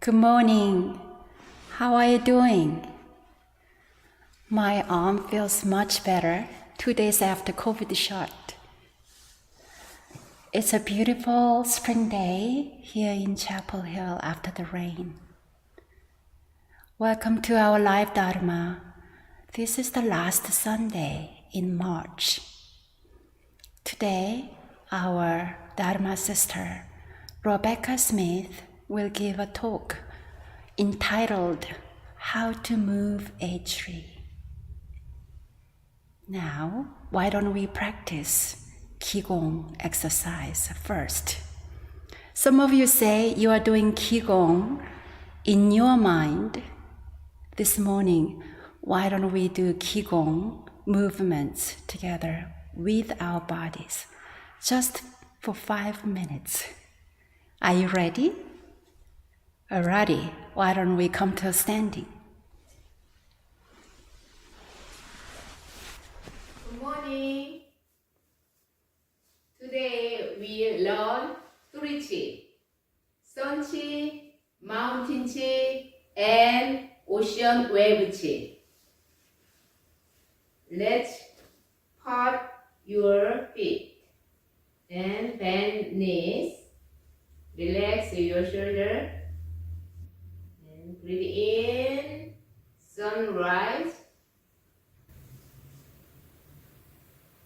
Good morning. How are you doing? My arm feels much better 2 days after COVID shot. It's a beautiful spring day here in Chapel Hill after the rain. Welcome to our live Dharma. This is the last Sunday in March. Today, our Dharma sister, Rebecca Smith, will give a talk entitled How to Move a Tree. Now, why don't we practice Qigong exercise first? Some of you say you are doing Qigong in your mind. This morning, why don't we do Qigong movements together with our bodies, just for 5 minutes? Are you ready? Alrighty, why don't we come to a standing? Good morning. Today we learn 3 Qi: Sun Qi, Mountain Qi, and Ocean Wave Qi. Let's part your feet and bend knees. Relax your shoulder. And breathe in, sunrise.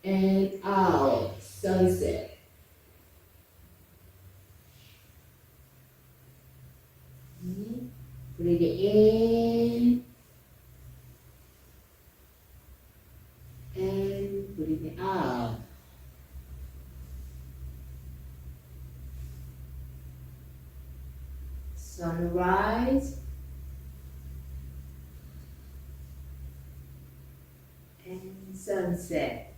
And out, sunset. Breathe in and breathe out. Sunrise and sunset.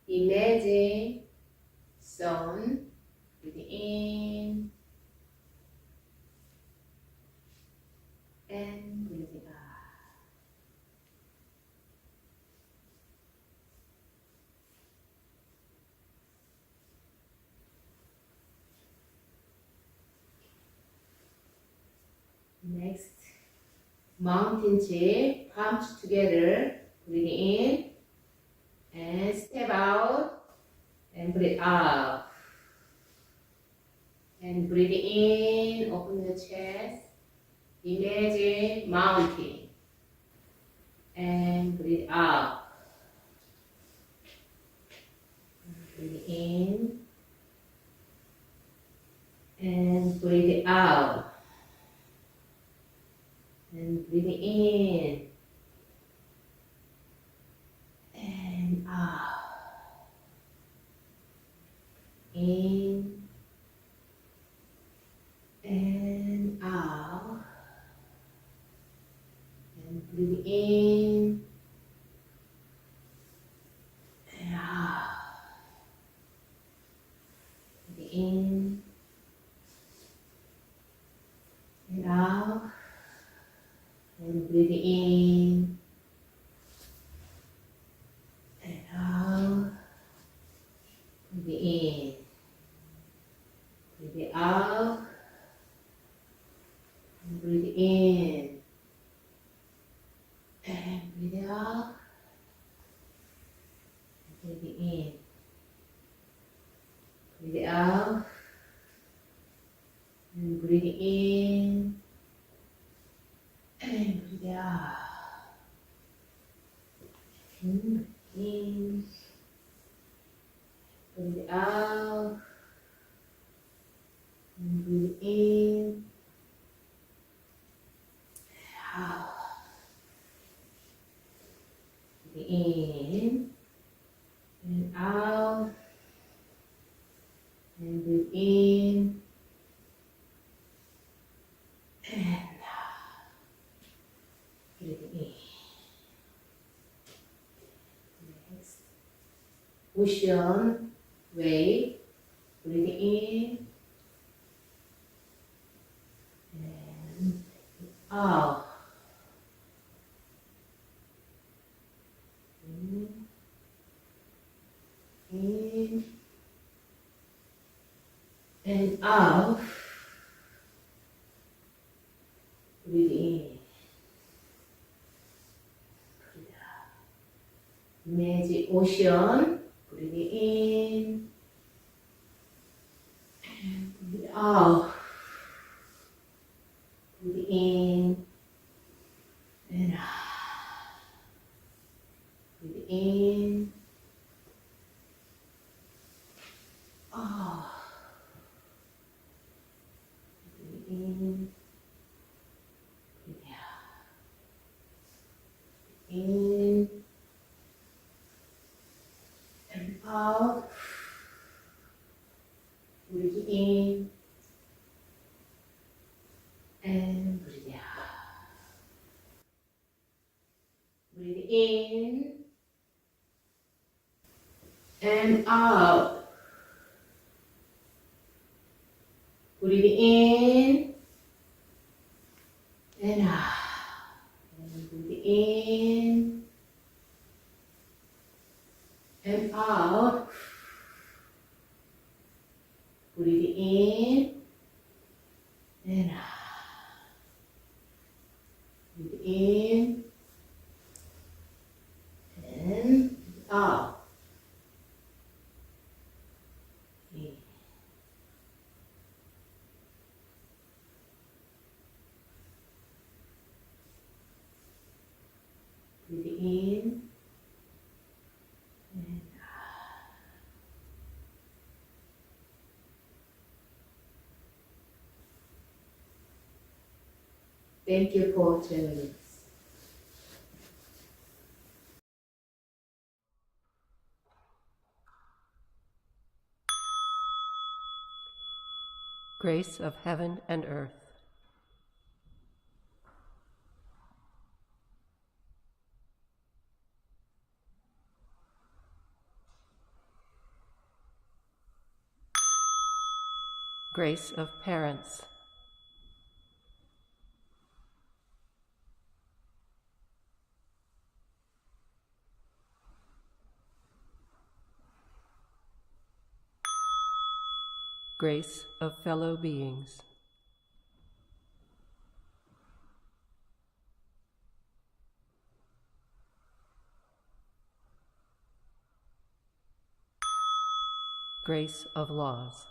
Imagine sun, breathe in and breathe out. Next, mountain Qi, palms together, breathe in and step out and breathe out. And breathe in, open your chest, imagine mountain. And breathe out. Breathe in and breathe out. And breathe in and out. In and out. And breathe in and out. Breathe in and out. And breathe in and out. Breathe in. Breathe out. And breathe in. And breathe out. And breathe in. Breathe out. And breathe in. And breathe out. In. Breathe out. And breathe in. Out. Breathe in. And out. And breathe in. And out. Breathe in. Next. Ocean wave. Breathe in. And out. In breathe in, breathe out. Imagine ocean, breathe in, and breathe out. Breathe in, and out. Breathe in, out. Breathe in, breathe out. In and out. Breathe in and breathe out. Breathe in and out. Breathe in and out. And breathe in and out. Breathe in and out. Breathe in and out. In. Breathe in and out. Thank you for joining us. Grace of heaven and earth. Grace of parents. Grace of fellow beings. Grace of laws.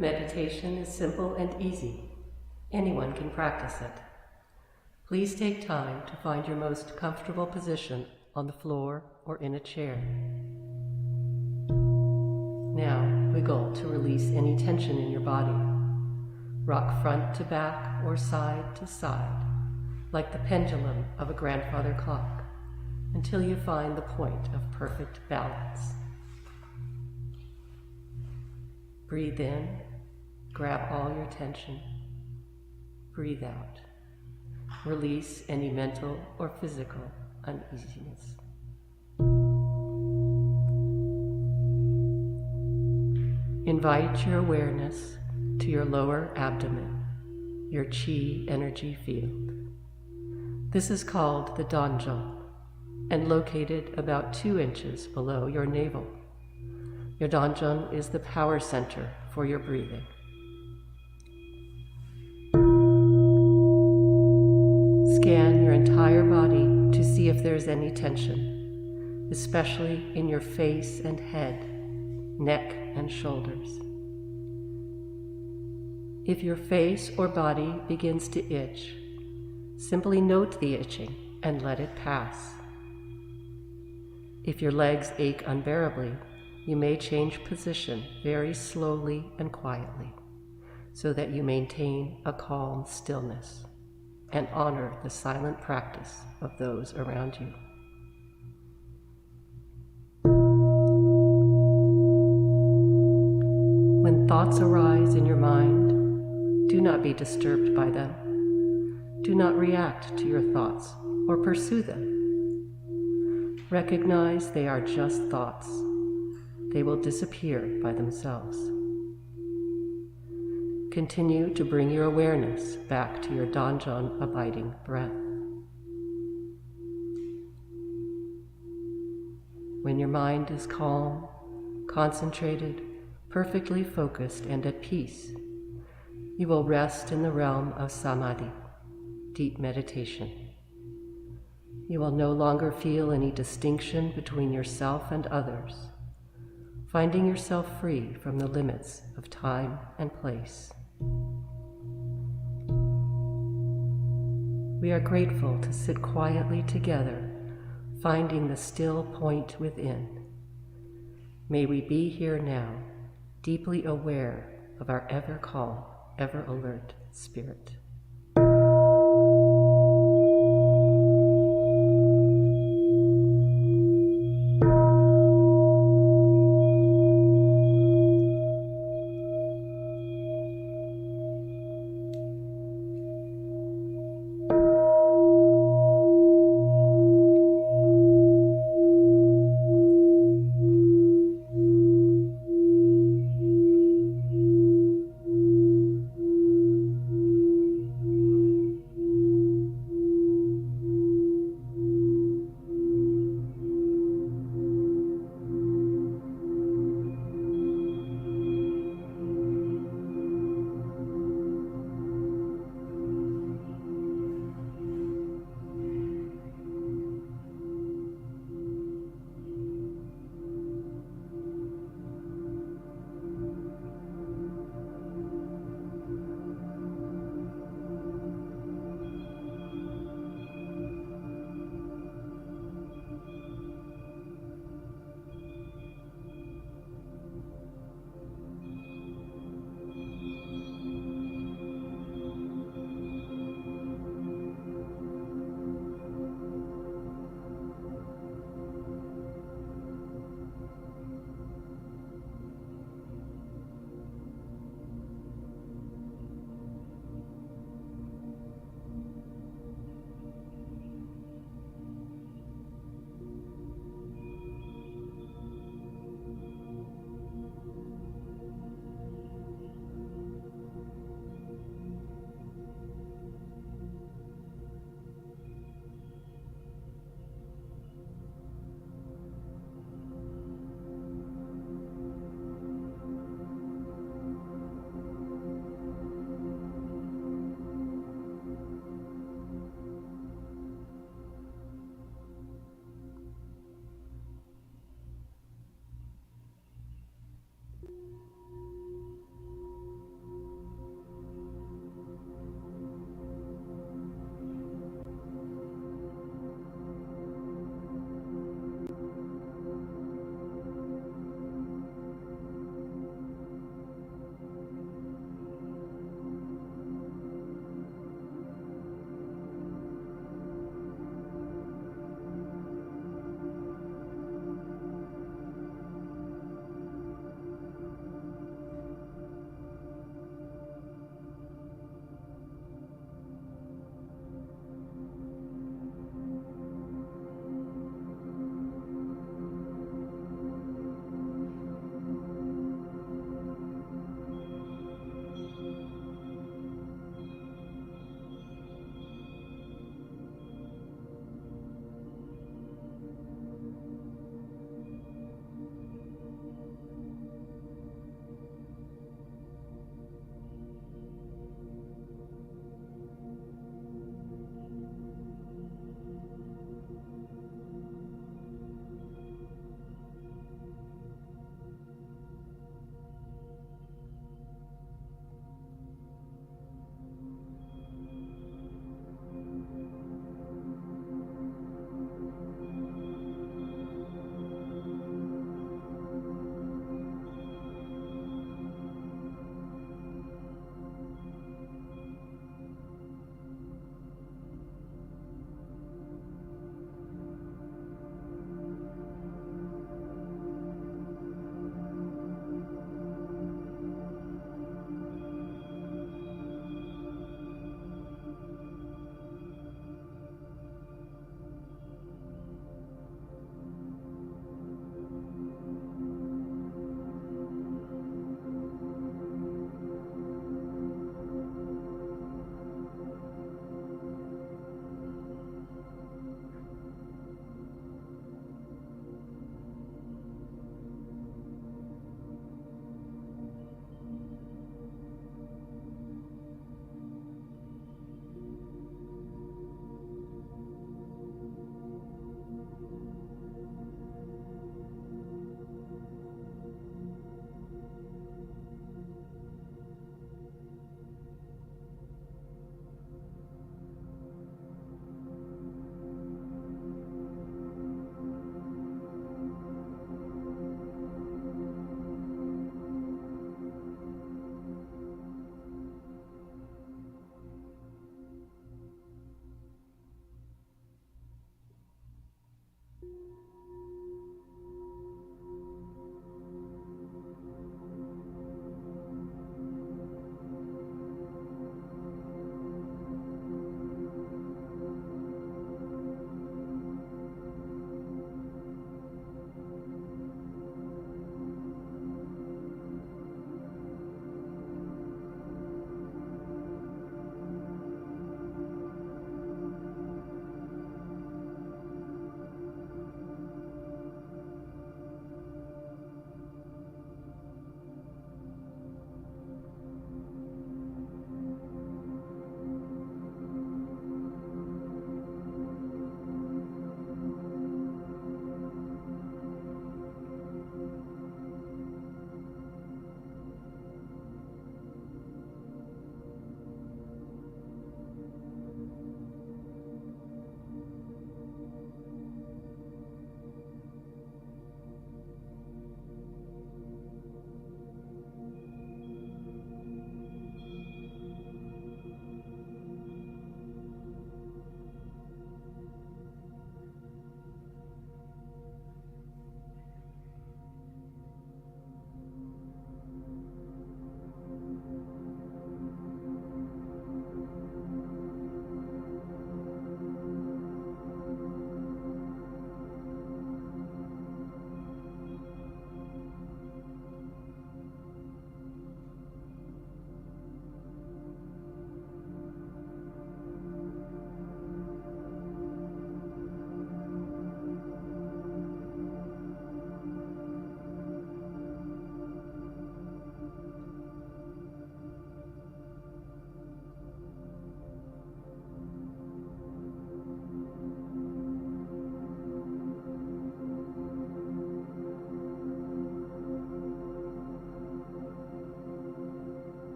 Meditation is simple and easy. Anyone can practice it. Please take time to find your most comfortable position on the floor or in a chair. Now, wiggle to release any tension in your body. Rock front to back or side to side, like the pendulum of a grandfather clock, until you find the point of perfect balance. Breathe in, grab all your tension. Breathe out, Release any mental or physical uneasiness. Invite your awareness to your lower abdomen, your Qi energy field. This is called the Danzhong and located about 2 inches below your navel. Your Danzhong is the power center for your breathing. Scan your entire body to see if there's any tension, especially in your face and head, neck and shoulders. If your face or body begins to itch, simply note the itching and let it pass. If your legs ache unbearably, you may change position very slowly and quietly so that you maintain a calm stillness and honor the silent practice of those around you. When thoughts arise in your mind, do not be disturbed by them. Do not react to your thoughts or pursue them. Recognize they are just thoughts. They will disappear by themselves. Continue to bring your awareness back to your Danzhong abiding breath. When your mind is calm, concentrated, perfectly focused and at peace, you will rest in the realm of samadhi, deep meditation. You will no longer feel any distinction between yourself and others, finding yourself free from the limits of time and place. We are grateful to sit quietly together, finding the still point within. May we be here now, deeply aware of our ever calm, ever alert spirit.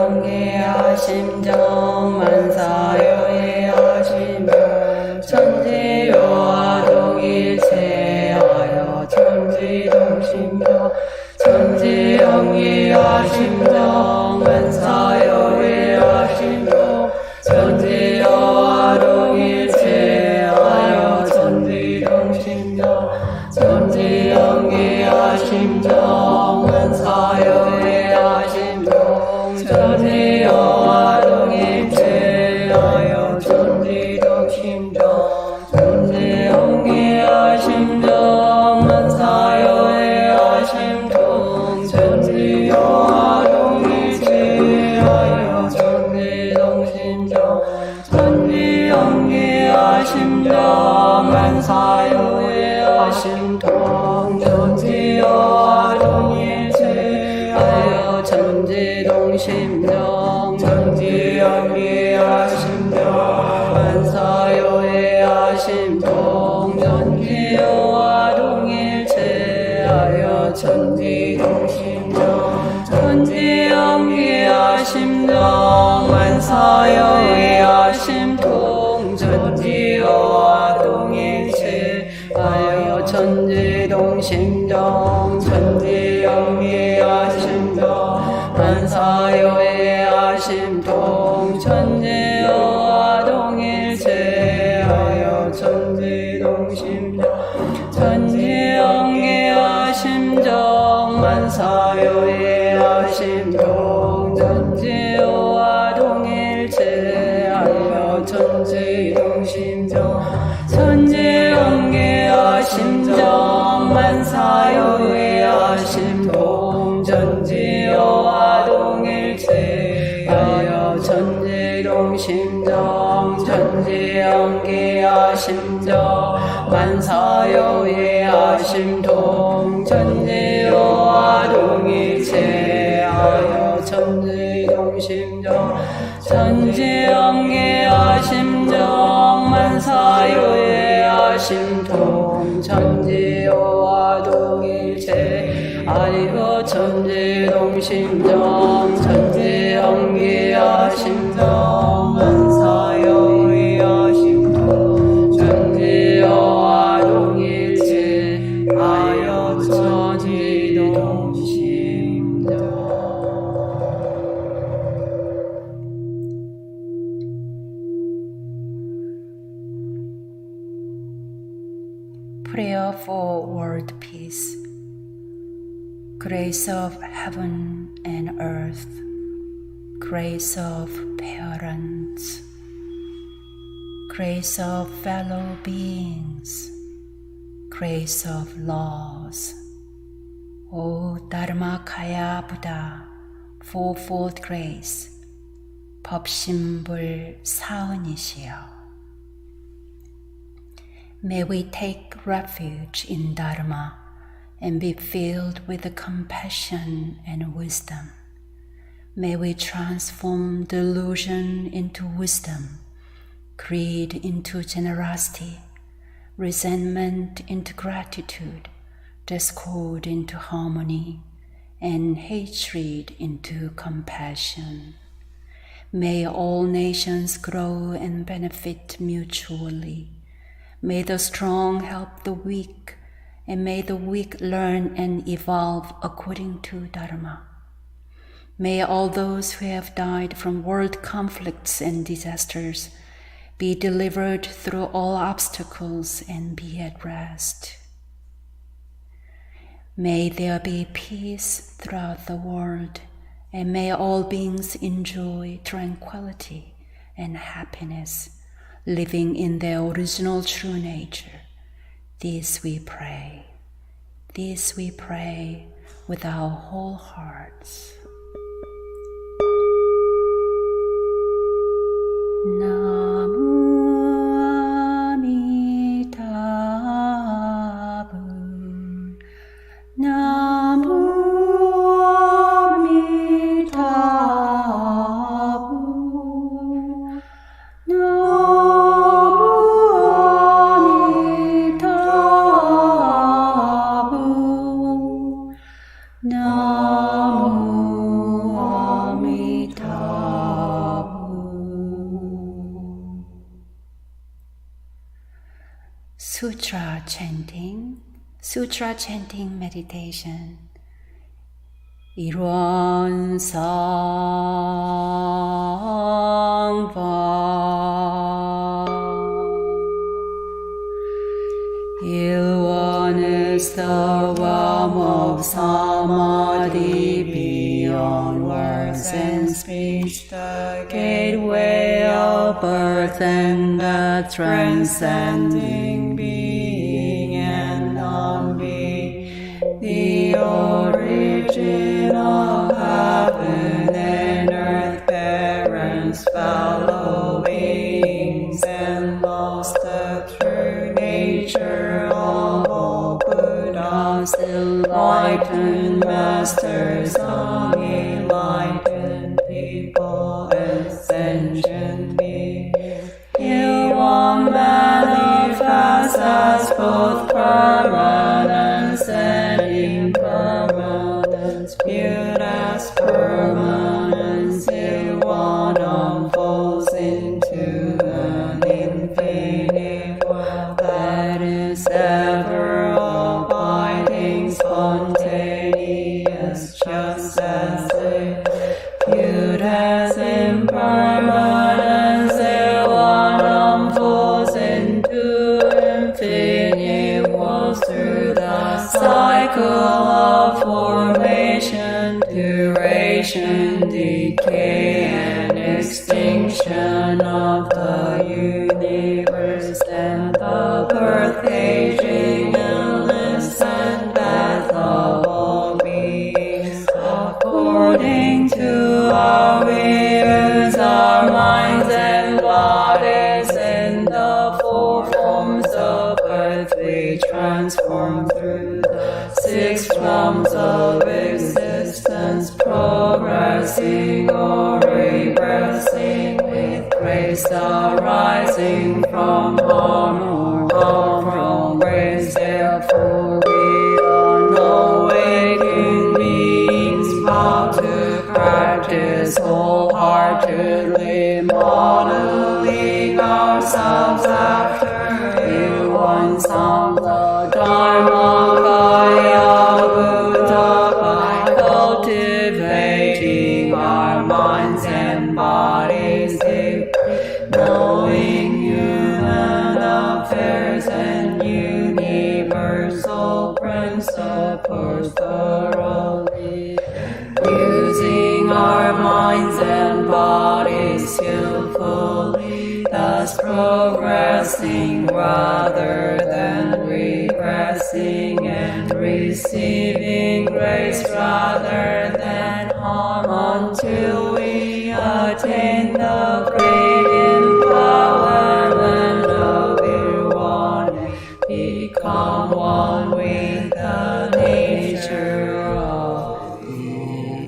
천지영기하심정 만사여의하심정 천지요아동일체하여 천지동심정 천지영기하심정 만사여의하심정 천지요아동일체하여 천지동심정 천지영기하심정 만사여의하심정 천지요아동일체하여 천지동심정 천지영기하심정 만사여의하심정 천지요아동일체하여 천지동심정 천지영기하심정 만사여의하심정 천지요아동일체하여 천지동심정 천지영기하심정 만사여의하심정 천지요아동일체하여 천지동심정 천지영기하심정 만사여의하심정 천지요아동일체하여 천지동심정 천지영기하심정 만사여의하심정 천지요아동일체하여 천지동심정 천지영기하심정 만사여의하심정 천지요아동일체하여 천지동심정 천지영기하심정 만사여의하심정 천지요아동일체하여 천지동심정 천지영기하심정 만사여의하심정 천지요아동일체하여 천지동심정 천지영기하심정 만사여의하심정 천지요아동일체하여 천지동심정 천지영기하심정 만사여의하심정 천지요아동일체하여 천지동심정. Prayer for world peace. Grace of heaven and earth, grace of parents, grace of fellow beings, grace of laws. O Dharmakaya Buddha, fourfold grace, 법신불 사은이시여. May we take refuge in Dharma and be filled with the compassion and wisdom. May we transform delusion into wisdom, greed into generosity, resentment into gratitude, discord into harmony, and hatred into compassion. May all nations grow and benefit mutually. May the strong help the weak, and may the weak learn and evolve according to Dharma. May all those who have died from world conflicts and disasters be delivered through all obstacles and be at rest. May there be peace throughout the world, and may all beings enjoy tranquility and happiness, living in their original true nature. This we pray. This we pray with our whole hearts. Namu sutra chanting meditation. 일원 상파 일원 is the realm of samadhi beyond words and speech, the gateway of birth and the transcending being and non-being, the origin of heaven and earth, parents, fellow beings, and lost the true nature of all Buddhas, enlightened masters, unenlightened people, and sentient beings. Qigong manifests as both permanence and impermanence, viewed as permanence. Qigong unfolds into an infinite world that is ever abiding, spontaneous, just as if viewed as impermanence. Qigong unfolds into infinite worlds through the cycle of formation, duration, decay, and extinction of the universe, and the birth, aging, illness, and death of all beings. According to our views, our minds and bodies in the four forms of birth, we transform through the six realms of existence, progressing or regressing with grace arising from harm or harm from grace. Therefore we unawakened beings vow to practice wholeheartedly, modeling ourselves after you one Sangha Dharma Kaya Buddha, by cultivating our minds and bodies deeply, knowing human affairs and universal principles thoroughly, using our minds and bodies skillfully, thus progressing rather than regressing, and receiving grace rather than harm, until we attain the great empowerment of Nirvana, become one with the nature of Ilwan.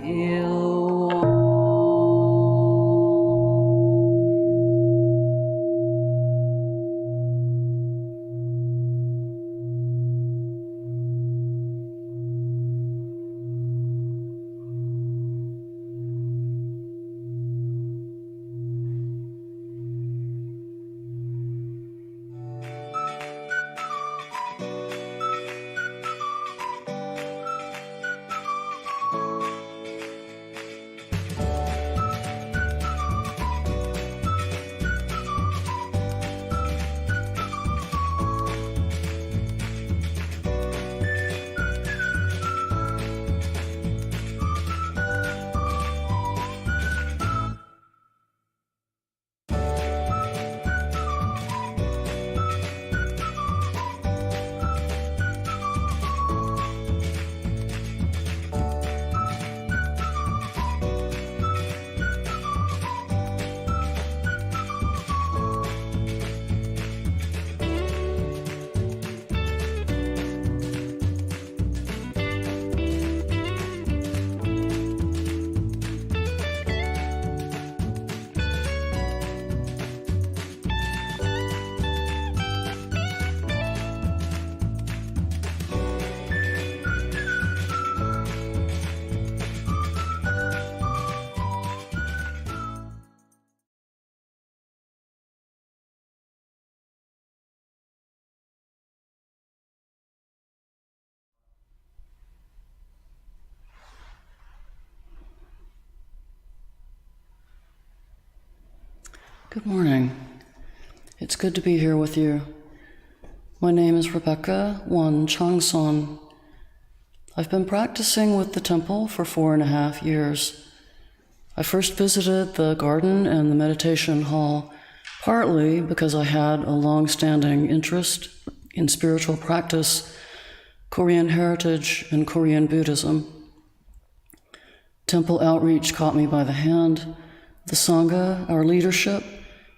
Good morning. It's good to be here with you. My name is Rebecca Won Changson. I've been practicing with the temple for 4.5 years. I first visited the garden and the meditation hall, partly because I had a long-standing interest in spiritual practice, Korean heritage, and Korean Buddhism. Temple outreach caught me by the hand. The Sangha, our leadership,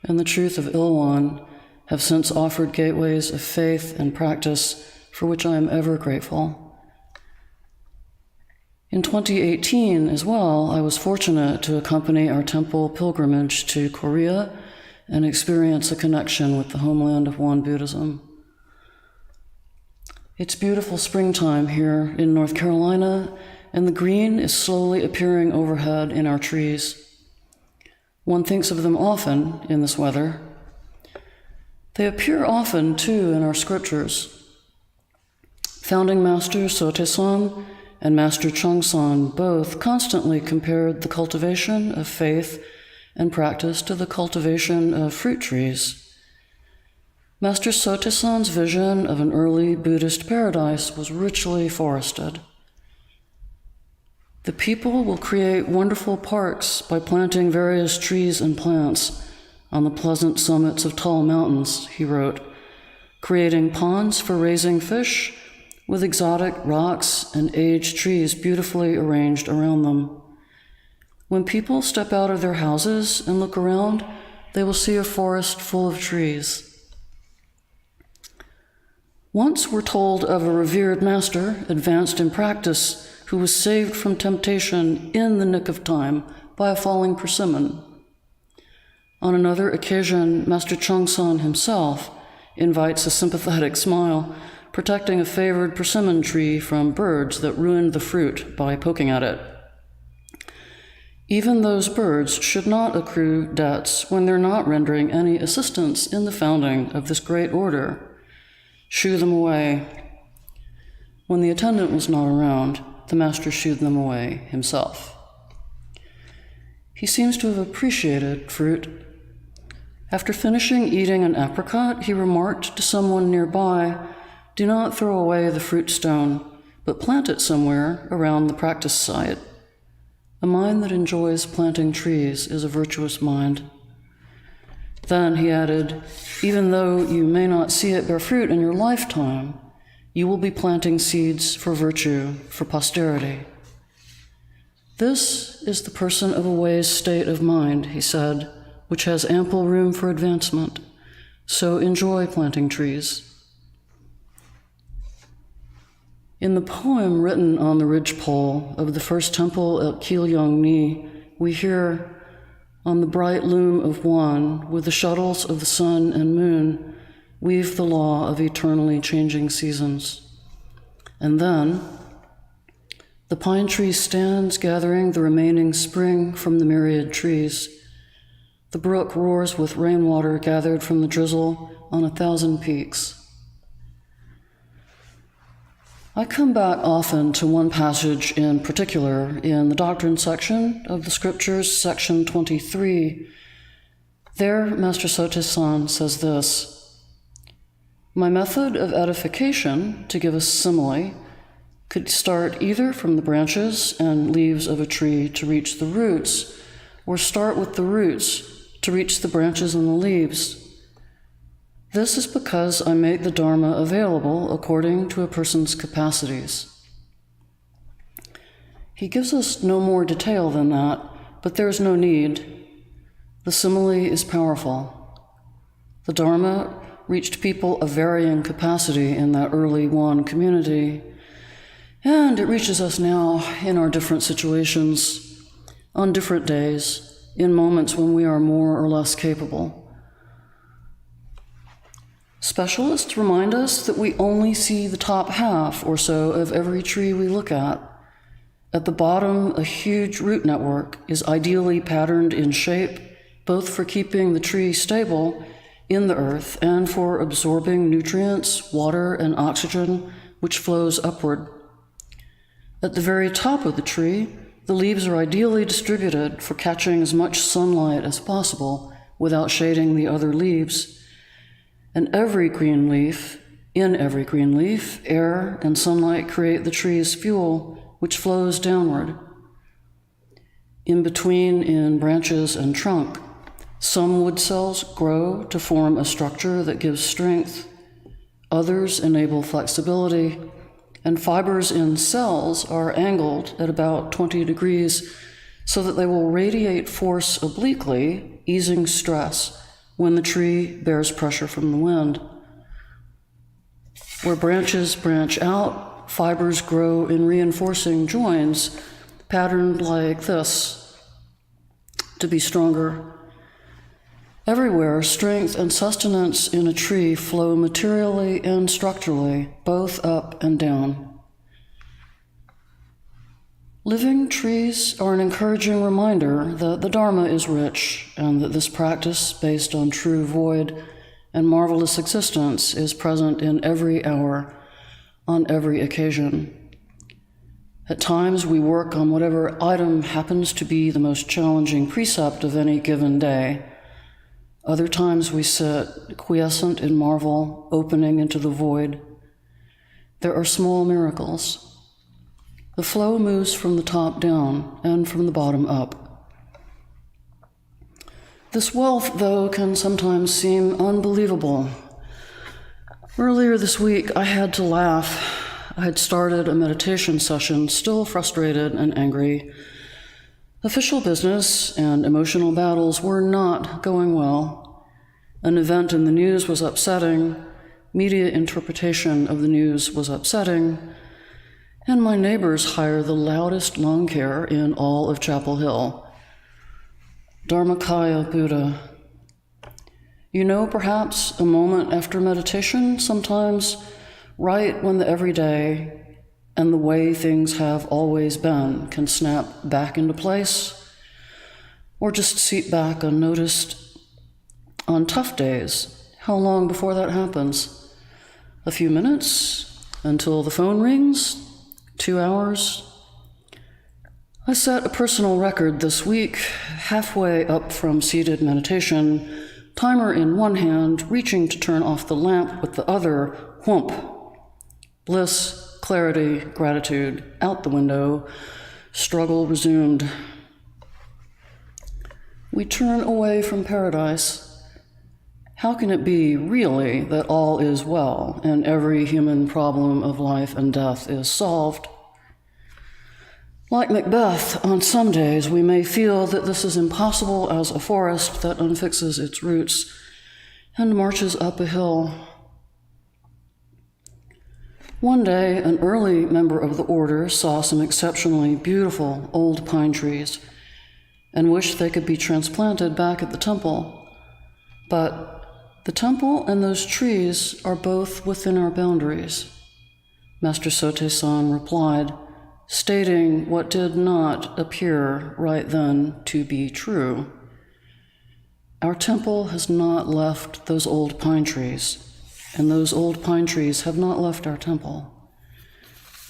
and the truth of Ilwan have since offered gateways of faith and practice for which I am ever grateful. In 2018 as well, I was fortunate to accompany our temple pilgrimage to Korea and experience a connection with the homeland of Won Buddhism. It's beautiful springtime here in North Carolina, and the green is slowly appearing overhead in our trees. One thinks of them often in this weather. They appear often, too, in our scriptures. Founding Master Sotaesan and Master Changsan both constantly compared the cultivation of faith and practice to the cultivation of fruit trees. Master Sotaesan's vision of an early Buddhist paradise was richly forested. The people will create wonderful parks by planting various trees and plants on the pleasant summits of tall mountains, he wrote, creating ponds for raising fish with exotic rocks and aged trees beautifully arranged around them. When people step out of their houses and look around, they will see a forest full of trees. Once we're told of a revered master, advanced in practice, who was saved from temptation in the nick of time by a falling persimmon. On another occasion, Master Changsan himself invites a sympathetic smile, protecting a favored persimmon tree from birds that ruined the fruit by poking at it. Even those birds should not accrue debts when they're not rendering any assistance in the founding of this great order. Shoo them away. When the attendant was not around, the master shooed them away himself. He seems to have appreciated fruit. After finishing eating an apricot, he remarked to someone nearby, "Do not throw away the fruit stone, but plant it somewhere around the practice site. A mind that enjoys planting trees is a virtuous mind." Then he added, "Even though you may not see it bear fruit in your lifetime, you will be planting seeds for virtue, for posterity." This is the person of a wise state of mind, he said, which has ample room for advancement. So enjoy planting trees. In the poem written on the ridgepole of the first temple at Qi we hear, "On the bright loom of Won, with the shuttles of the sun and moon, weave the law of eternally changing seasons." And then, "The pine tree stands gathering the remaining spring from the myriad trees. The brook roars with rainwater gathered from the drizzle on 1,000 peaks." I come back often to one passage in particular in the doctrine section of the scriptures, section 23. There, Master Sotaesan says this, "My method of edification, to give a simile, could start either from the branches and leaves of a tree to reach the roots, or start with the roots to reach the branches and the leaves. This is because I make the Dharma available according to a person's capacities." He gives us no more detail than that, but there is no need. The simile is powerful. The Dharma reached people of varying capacity in that early Won community, and it reaches us now in our different situations, on different days, in moments when we are more or less capable. Specialists remind us that we only see the top half or so of every tree we look at. At the bottom, a huge root network is ideally patterned in shape, both for keeping the tree stable in the earth and for absorbing nutrients, water, and oxygen, which flows upward. At the very top of the tree, the leaves are ideally distributed for catching as much sunlight as possible without shading the other leaves. And in every green leaf, air and sunlight create the tree's fuel, which flows downward. In between, in branches and trunk, some wood cells grow to form a structure that gives strength. Others enable flexibility, and fibers in cells are angled at about 20 degrees so that they will radiate force obliquely, easing stress when the tree bears pressure from the wind. Where branches branch out, fibers grow in reinforcing joins, patterned like this, to be stronger. Everywhere, strength and sustenance in a tree flow materially and structurally, both up and down. Living trees are an encouraging reminder that the Dharma is rich and that this practice, based on true void and marvelous existence, is present in every hour, on every occasion. At times, we work on whatever item happens to be the most challenging precept of any given day. Other times we sit, quiescent in marvel, opening into the void. There are small miracles. The flow moves from the top down and from the bottom up. This wealth, though, can sometimes seem unbelievable. Earlier this week, I had to laugh. I had started a meditation session, still frustrated and angry. Official business and emotional battles were not going well. An event in the news was upsetting, media interpretation of the news was upsetting, and my neighbors hire the loudest lawn care in all of Chapel Hill. Dharmakaya Buddha. You know, perhaps a moment after meditation, sometimes right when the everyday and the way things have always been can snap back into place, or just seat back unnoticed. On tough days, how long before that happens? A few minutes? Until the phone rings? 2 hours? I set a personal record this week, halfway up from seated meditation, timer in one hand, reaching to turn off the lamp with the other, whoomp. Bliss, clarity, gratitude, out the window, struggle resumed. We turn away from paradise. How can it be, really, that all is well and every human problem of life and death is solved? Like Macbeth, on some days we may feel that this is impossible as a forest that unfixes its roots and marches up a hill. One day, an early member of the order saw some exceptionally beautiful old pine trees and wished they could be transplanted back at the temple. But the temple and those trees are both within our boundaries, Master Sote-san replied, stating what did not appear right then to be true. Our temple has not left those old pine trees, and those old pine trees have not left our temple.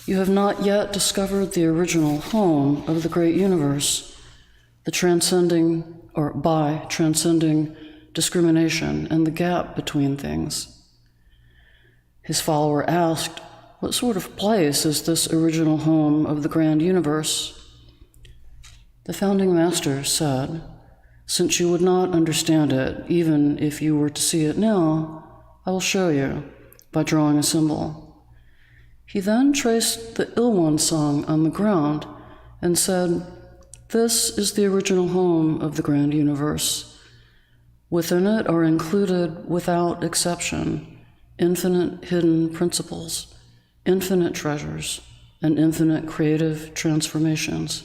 You have not yet discovered the original home of the great universe, by transcending discrimination and the gap between things. His follower asked, what sort of place is this original home of the grand universe? The founding master said, since you would not understand it, even if you were to see it now, I will show you by drawing a symbol. He then traced the Ilwan song on the ground and said, this is the original home of the grand universe. Within it are included, without exception, infinite hidden principles, infinite treasures, and infinite creative transformations.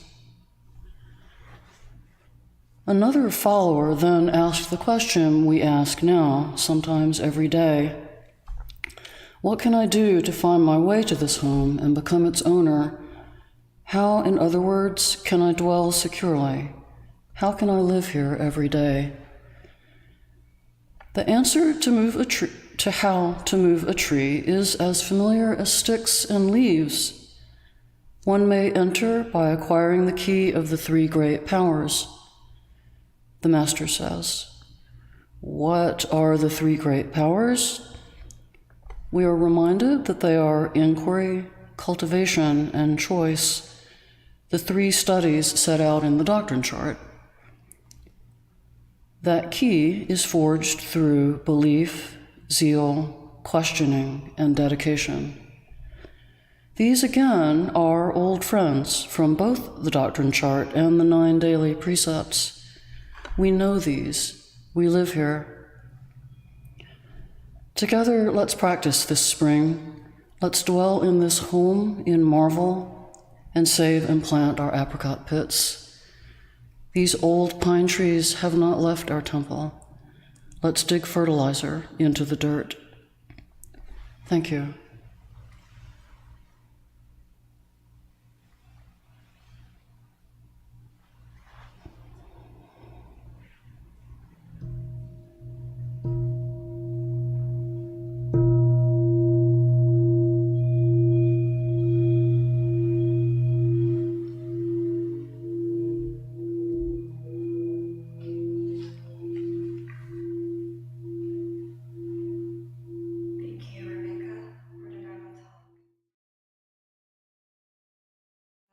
Another follower then asked the question we ask now, sometimes every day. What can I do to find my way to this home and become its owner? How, in other words, can I dwell securely? How can I live here every day? The answer to how to move a tree is as familiar as sticks and leaves. One may enter by acquiring the key of the three great powers. The Master says, What are the three great powers? We are reminded that they are inquiry, cultivation, and choice, the three studies set out in the doctrine chart. That Qi is forged through belief, zeal, questioning, and dedication. These, again, are old friends from both the doctrine chart and the 9 daily precepts. We know these. We live here. Together, let's practice this spring. Let's dwell in this home in marvel and save and plant our apricot pits. These old pine trees have not left our temple. Let's dig fertilizer into the dirt. Thank you.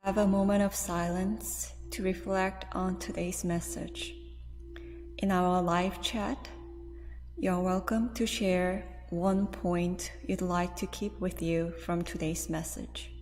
Have a moment of silence to reflect on today's message. In our live chat, you're welcome to share one point you'd like to keep with you from today's message.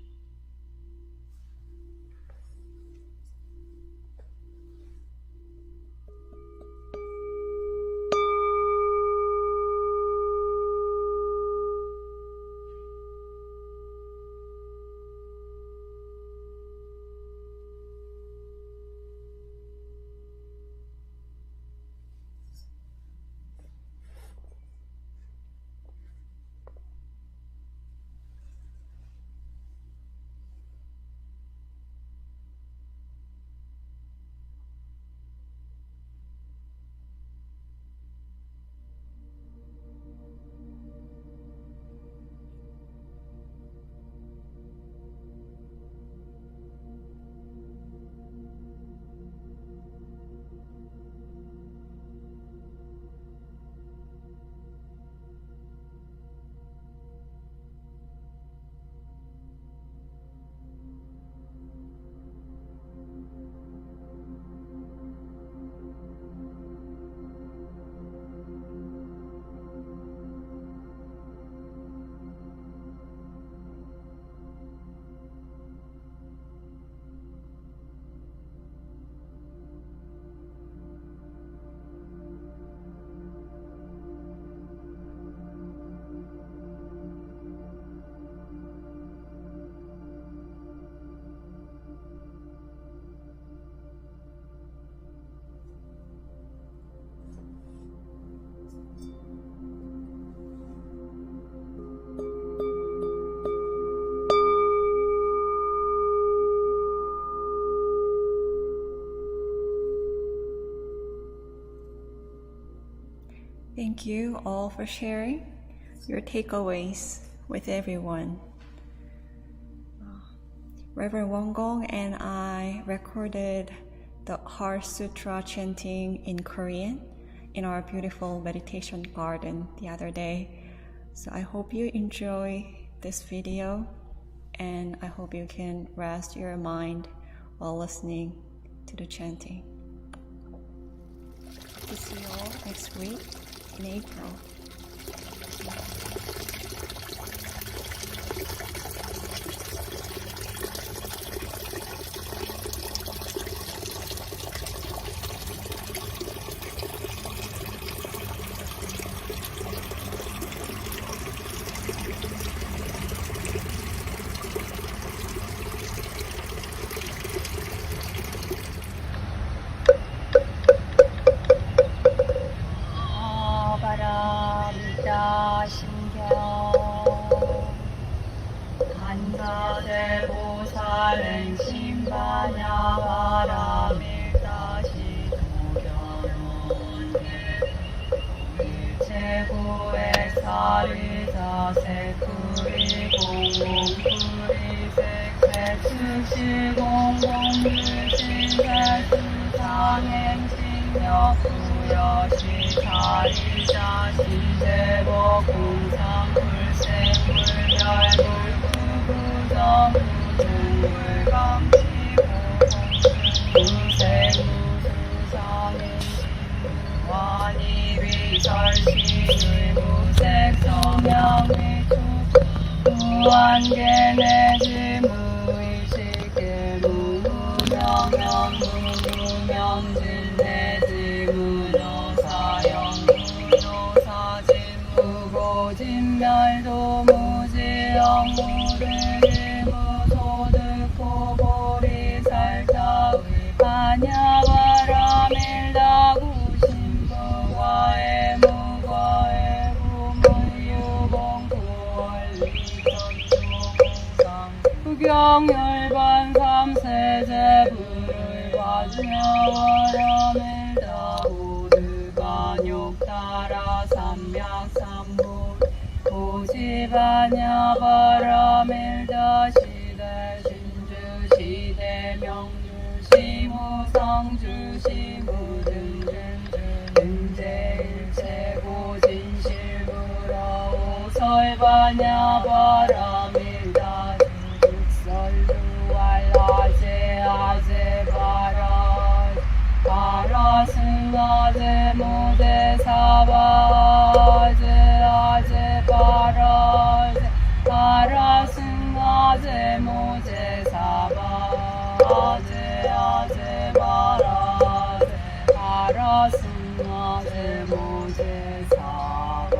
Thank you all for sharing your takeaways with everyone. Reverend Qi and I recorded the Heart Sutra chanting in Korean in our beautiful meditation garden the other day. So I hope you enjoy this video, and I hope you can rest your mind while listening to the chanting. To see you all next week in April. Qi Gong 아리자 시제법 공상 불생 불멸 불구부정 무증물 감치고 무생 무수상인 신무환이 위설시의 무색 성향의 무한계 내지 무의식계 무무명명 무무명진 내지 무노사영 무노사진 무고진멸도 무지영 무르기 무소득고 보리살자의 반야바라밀다구 신부과의 무과의 부경열반 삼세제불을 바즈냐와라밀다 오르반욕따라 삼약삼불 고지반야바라밀다 시대 신주 시대 명주 시무상주 시무등준주 능제일체고 진실무라오 설반야바라밀다 설주왈아제 아제 바라승 아제 모제 사바 아제 아제 바라승 아제 모제 사바 아제 아제 바라승 아제 모제 사바